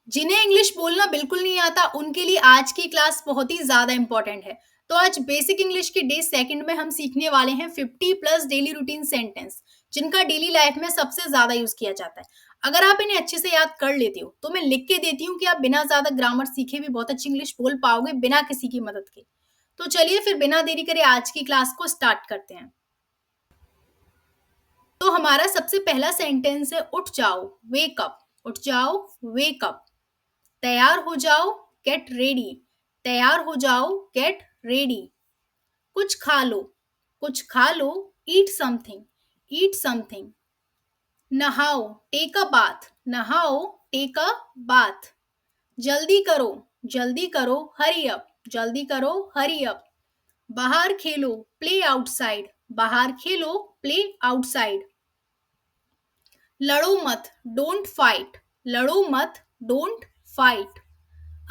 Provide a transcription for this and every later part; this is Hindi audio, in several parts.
जिन्हें इंग्लिश बोलना बिल्कुल नहीं आता, उनके लिए आज की क्लास बहुत ही ज़्यादा इम्पोर्टेंट है। तो आज बेसिक इंग्लिश के डे सेकंड में हम सीखने वाले हैं 50 प्लस डेली रूटीन सेंटेंस, जिनका डेली लाइफ में सबसे ज़्यादा यूज़ किया जाता है। अगर आप इन्हें अच्छे से याद कर लेते हो, तो मैं लिख के देती हूँ कि आप बिना ज़्यादा ग्रामर सीखे भी बहुत अच्छी इंग्लिश बोल पाओगे बिना किसी की मदद के। तो चलिए फिर बिना देरी करे आज की क्लास को स्टार्ट करते हैं। तो हमारा सबसे पहला सेंटेंस है उठ जाओ, वेक अप। उठ जाओ, वेक अप। तैयार हो जाओ, गेट रेडी। तैयार हो जाओ, गेट रेडी। कुछ खा लो, कुछ खा लो, ईट समथिंग। Eat something. नहाओ, टेक अ बाथ। नहाओ, टेक अ बाथ। जल्दी करो, जल्दी करो, हरी अप। जल्दी करो, हरी अप। बाहर खेलो, प्ले आउटसाइड। बाहर खेलो, प्ले आउटसाइड। लड़ो मत, डोंट फाइट। लड़ो मत, डोंट फाइट।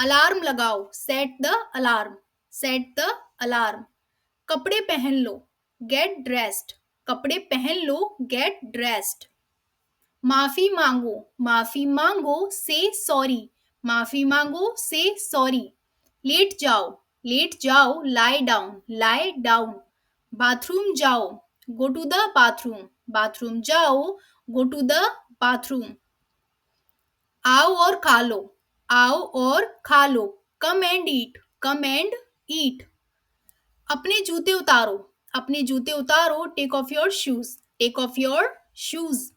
अलार्म लगाओ, set the alarm. Set the alarm. कपड़े पहन लो, गेट ड्रेस्ड। कपड़े पहन लो, गेट ड्रेस्ड। माफी मांगो, माफी मांगो, से सॉरी। माफी मांगो, से सॉरी। लेट जाओ, लेट जाओ, lie down. Lie down. Bathroom जाओ, go to the bathroom. Bathroom जाओ, गो टू द बाथरूम। आओ और खा लो, आओ और खा लो। Come and eat. Come and eat. अपने जूते उतारो, अपने जूते उतारो, take off your shoes. Take off your shoes.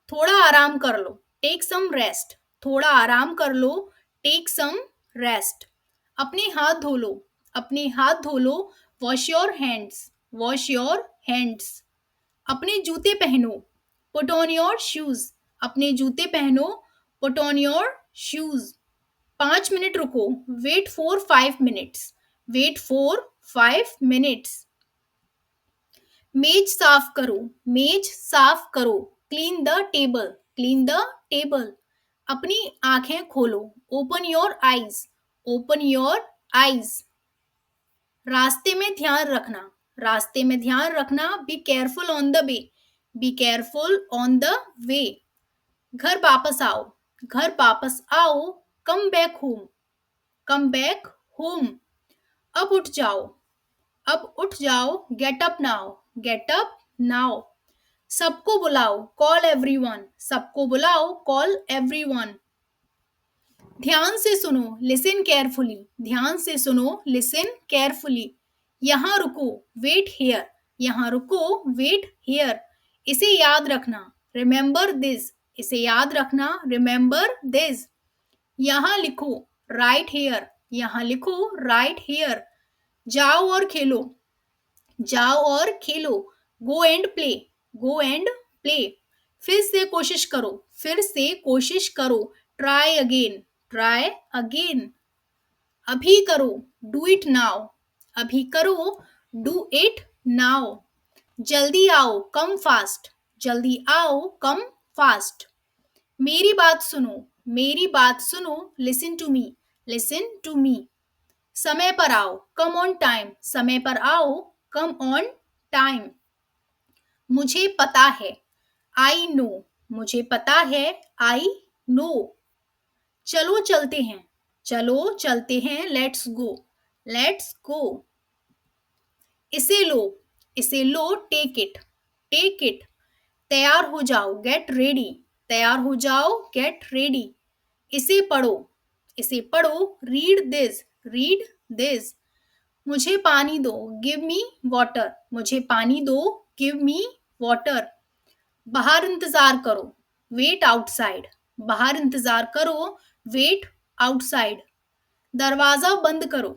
थोड़ा आराम कर लो, टेक सम रेस्ट। थोड़ा आराम कर लो, टेक सम रेस्ट। अपने हाथ धो लो, अपने हाथ धो लो, wash your hands. Wash your hands. अपने जूते पहनो, पुट ऑन योर शूज। अपने जूते पहनो, put on your shoes. 5 minute रुको, wait for 5 minutes. Wait for 5 minutes. मेज साफ करो, मेज साफ करो, clean the table. Clean the table. अपनी आंखें खोलो, open your eyes. Open your eyes. रास्ते में ध्यान रखना, रास्ते में ध्यान रखना, be careful on the way. Be careful on the way. घर वापस आओ, घर वापस आओ, come back home. Come back home. अब उठ जाओ, अब उठ जाओ, get up now. Get up now. सबको बुलाओ, कॉल एवरीवन। सबको बुलाओ, कॉल एवरीवन। ध्यान से सुनो, लिसन केयरफुली। ध्यान से सुनो, लिसन केयरफुली। यहाँ रुको, वेट हियर। यहाँ रुको, वेट हियर। इसे याद रखना, रिमेंबर दिस। इसे याद रखना, रिमेंबर दिस। यहाँ लिखो, राइट हियर। यहाँ लिखो, राइट हियर। जाओ और खेलो, जाओ और खेलो। Go and play. Go and play. फिर से कोशिश करो, फिर से कोशिश करो। Try again. Try again. अभी करो, डू इट नाउ। अभी करो, डू इट नाउ। जल्दी आओ, कम फास्ट। जल्दी आओ, कम फास्ट। मेरी बात सुनो, मेरी बात सुनो, listen to me. Listen to me. समय पर आओ, कम ऑन टाइम। समय पर आओ, कम ऑन टाइम। मुझे पता है, आई नो। मुझे पता है, आई नो। चलो चलते हैं, चलो चलते हैं, लेट्स गो। Let's go. इसे लो, इसे लो, टेक इट। Take it. तैयार हो जाओ, गेट रेडी। तैयार हो जाओ, गेट रेडी। इसे पढ़ो, इसे पढ़ो, रीड दिस। Read this. मुझे पानी दो, गिव मी वाटर। मुझे पानी दो, गिव मी वाटर। बाहर इंतजार करो, वेट आउटसाइड। बाहर इंतजार करो, वेट आउटसाइड। दरवाजा बंद करो,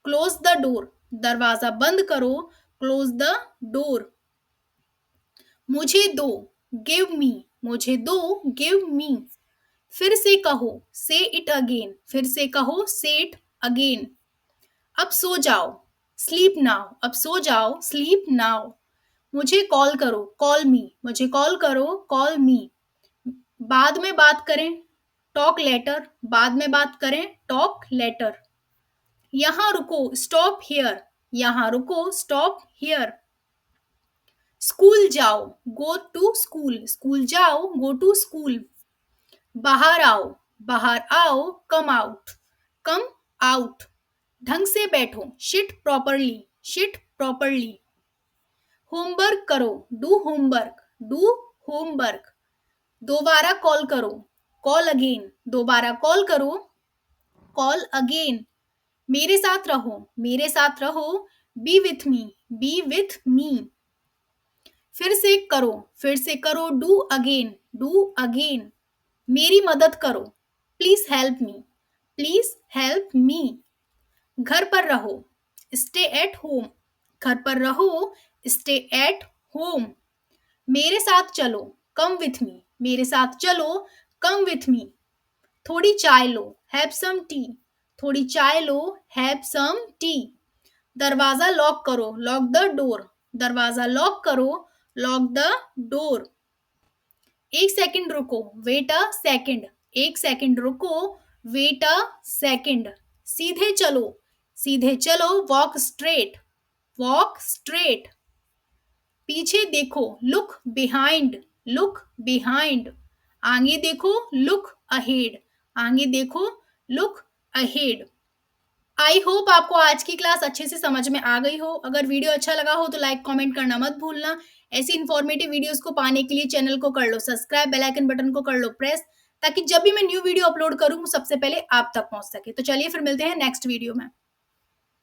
क्लोज द डोर। दरवाजा बंद करो, क्लोज द डोर। मुझे दो, गिव मी। मुझे दो, गिव मी। फिर से कहो, से इट अगेन। फिर से कहो, से इट अगेन। अब सो जाओ, स्लीप नाउ। अब सो जाओ, स्लीप नाउ। मुझे कॉल करो, कॉल मी। मुझे कॉल करो, कॉल मी। बाद में बात करें, टॉक लेटर। बाद में बात करें, टॉक लेटर। यहाँ रुको, स्टॉप हियर। यहाँ रुको, स्टॉप हियर। स्कूल जाओ, गो टू स्कूल। स्कूल जाओ, गो टू स्कूल। बाहर आओ, बाहर आओ, कम आउट, कम आउट। ढंग से बैठो, seat properly, seat properly. Homework करो, डू होमवर्क, डू होमवर्क। दोबारा कॉल करो, कॉल अगेन, दोबारा कॉल करो, कॉल अगेन। मेरे साथ रहो, मेरे साथ रहो, B with me, B with me. फिर से करो, डू अगेन, डू अगेन। मेरी मदद करो, please help me, please help me. घर पर रहो, स्टे एट होम, घर पर रहो, स्टे एट होम। मेरे साथ चलो, कम विथ मी, मेरे साथ चलो, कम विथ मी। थोड़ी चाय लो, हैव सम टी, थोड़ी चाय लो, हैव सम टी। दरवाजा लॉक करो, लॉक द डोर, दरवाजा लॉक करो, लॉक द डोर। एक सेकंड रुको, वेट अ सेकंड, एक सेकंड रुको, वेट अ सेकंड। सीधे चलो, सीधे चलो, वॉक स्ट्रेट, वॉक स्ट्रेट। पीछे देखो, लुक बिहाइंड, लुक बिहाइंड। आगे देखो, लुक अहेड, आगे देखो, लुक अहेड। आई होप आपको आज की क्लास अच्छे से समझ में आ गई हो। अगर वीडियो अच्छा लगा हो तो लाइक कमेंट करना मत भूलना। ऐसी इन्फॉर्मेटिव वीडियोस को पाने के लिए चैनल को कर लो सब्सक्राइब, बेल आइकन बटन को कर लो प्रेस, ताकि जब भी मैं न्यू वीडियो अपलोड करूँ सबसे पहले आप तक पहुंच सके। तो चलिए फिर मिलते हैं नेक्स्ट वीडियो में।